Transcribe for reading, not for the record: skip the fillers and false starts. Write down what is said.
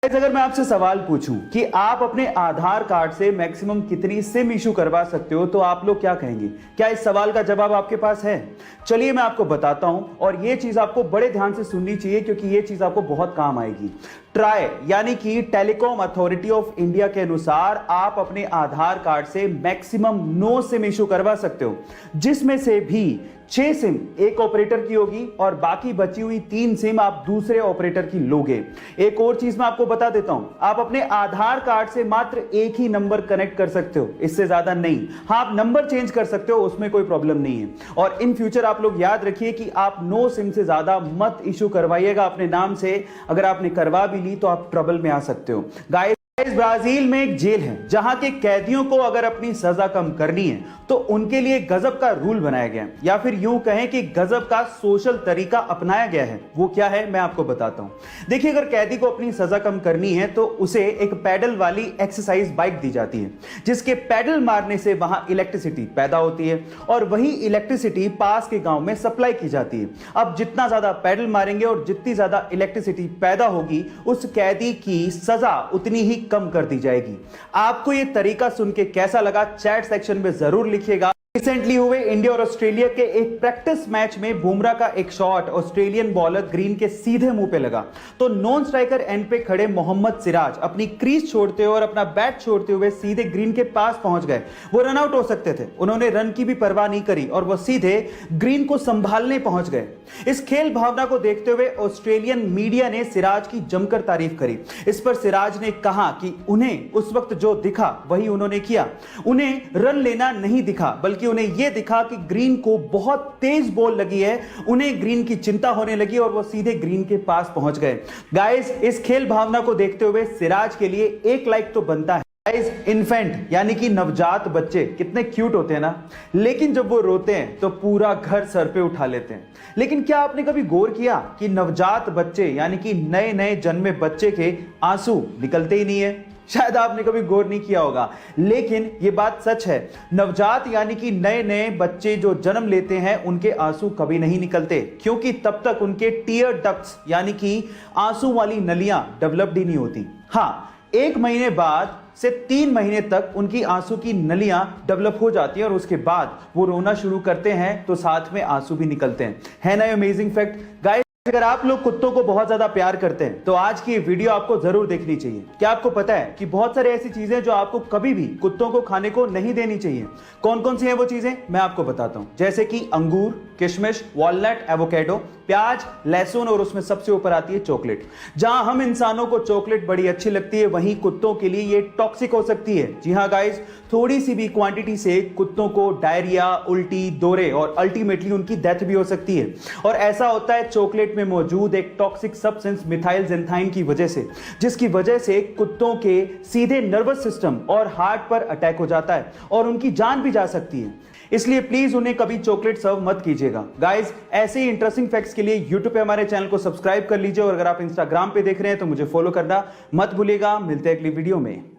अगर मैं आपसे सवाल पूछूं कि आप अपने आधार कार्ड से मैक्सिमम कितनी सिम इशू करवा सकते हो तो आप लोग क्या कहेंगे? क्या इस सवाल का जवाब आपके पास है? चलिए मैं आपको बताता हूं और यह चीज आपको बड़े ध्यान से सुननी चाहिए क्योंकि यह चीज आपको बहुत काम आएगी। ट्राई यानी कि टेलीकॉम अथॉरिटी ऑफ इंडिया के अनुसार आप अपने आधार कार्ड से मैक्सिमम 9 सिम इशू करवा सकते हो, जिसमें से भी 6 सिम एक ऑपरेटर की होगी और बाकी बची हुई 3 सिम आप दूसरे ऑपरेटर की लोगे। एक और चीज मैं आपको बता देता हूं, आप अपने आधार कार्ड से मात्र एक ही नंबर कनेक्ट कर सकते हो, इससे ज्यादा नहीं। हाँ, आप नंबर चेंज कर सकते हो, उसमें कोई प्रॉब्लम नहीं है। और इन फ्यूचर आप लोग याद रखिए कि आप 9 सिम से ज्यादा मत इशू करवाइएगा अपने नाम से। अगर आपने करवा भी ली तो आप ट्रबल में आ सकते हो। गाइस, ब्राजील में एक जेल है जहां के कैदियों को अगर अपनी सजा कम करनी है तो उनके लिए गजब का रूल बनाया गया है, या फिर यूं कहें कि गजब का सोशल तरीका अपनाया गया है। वो क्या है मैं आपको बताता हूं। देखिए, अगर कैदी को अपनी सजा कम करनी है तो उसे एक पैडल वाली एक्सरसाइज बाइक दी जाती है, जिसके पैडल मारने से वहां इलेक्ट्रिसिटी पैदा होती है और वही इलेक्ट्रिसिटी पास के गांव में सप्लाई की जाती है। अब जितना ज्यादा पैडल मारेंगे और जितनी ज्यादा इलेक्ट्रिसिटी पैदा होगी, उस कैदी की सजा उतनी ही कम कर दी जाएगी। आपको यह तरीका सुन के कैसा लगा चैट सेक्शन में जरूर लिखिएगा। रिसेंटली हुए इंडिया और ऑस्ट्रेलिया के एक प्रैक्टिस मैच में बुमराह का एक शॉट ऑस्ट्रेलियन बॉलर ग्रीन के सीधे मुंह पे लगा तो नॉन स्ट्राइकर एंड पे खड़े मोहम्मद सिराज अपनी क्रीज छोड़ते हुए और अपना बैट छोड़ते हुए सीधे ग्रीन के पास पहुंच गए। वो रन आउट हो सकते थे, उन्होंने रन की भी परवाह नहीं करी और वो सीधे ग्रीन को संभालने पहुंच गए। इस खेल भावना को देखते हुए ऑस्ट्रेलियन मीडिया ने सिराज की जमकर तारीफ करी। इस पर सिराज ने कहा कि उन्हें उस वक्त जो दिखा वही उन्होंने किया। उन्हें रन लेना नहीं दिखा, बल्कि उन्हें यह दिखा कि ग्रीन को बहुत तेज बॉल लगी है। उन्हें ग्रीन की चिंता होने लगी और वो सीधे ग्रीन के पास पहुंच गए। गाइस, इस खेल भावना को देखते हुए सिराज के लिए 1 लाइक तो बनता है। गाइस, इन्फेंट यानी कि नवजात बच्चे कितने क्यूट होते हैं ना, लेकिन जब वो रोते हैं तो पूरा घर सर पे उठा लेते हैं। लेकिन क्या आपने कभी गौर किया कि नवजात बच्चे यानी कि नए नए जन्मे बच्चे के आंसू निकलते ही नहीं है? शायद आपने कभी गौर नहीं किया होगा, लेकिन यह बात सच है। नवजात यानी कि नए नए बच्चे जो जन्म लेते हैं उनके आंसू कभी नहीं निकलते, क्योंकि तब तक उनके टीयर डक्ट्स यानी कि आंसू वाली नलियां डेवलप्ड ही नहीं होती। हाँ, 1 महीने बाद से 3 महीने तक उनकी आंसू की नलियां डेवलप हो जाती हैं और उसके बाद वो रोना शुरू करते हैं तो साथ में आंसू भी निकलते हैं। है ना अमेजिंग फैक्ट? गाइस, अगर आप लोग कुत्तों को बहुत ज्यादा प्यार करते हैं तो आज की ये वीडियो आपको जरूर देखनी चाहिए। क्या आपको पता है कि बहुत सारी ऐसी चीजें जो आपको कभी भी कुत्तों को खाने को नहीं देनी चाहिए? कौन कौन सी हैं वो चीजें मैं आपको बताता हूं। जैसे कि अंगूर, किशमिश, वॉलनट, एवोकेडो, प्याज, लहसुन और उसमें सबसे ऊपर आती है चॉकलेट। जहां हम इंसानों को चॉकलेट बड़ी अच्छी लगती है, वहीं कुत्तों के लिए ये टॉक्सिक हो सकती है। जी हां गाइस, थोड़ी सी भी क्वांटिटी से कुत्तों को डायरिया, उल्टी, दौरे और अल्टीमेटली उनकी डेथ भी हो सकती है। और ऐसा होता है चॉकलेट में मौजूद एक टॉक्सिक सब्सटेंस मिथाइल ज़ेंथाइन की वजह से, जिसकी वजह से कुत्तों के सीधे नर्वस सिस्टम और हार्ट पर अटैक हो जाता है और उनकी जान भी जा सकती है। इसलिए प्लीज उन्हें कभी चॉकलेट सर्व मत कीजिएगा। गाइस, ऐसे ही इंटरेस्टिंग फैक्ट्स के लिए यूट्यूब पे हमारे चैनल को सब्सक्राइब कर लीजिए और अगर आप इंस्टाग्राम पे देख रहे हैं तो मुझे फॉलो करना मत भूलिएगा। मिलते हैं अगली वीडियो में।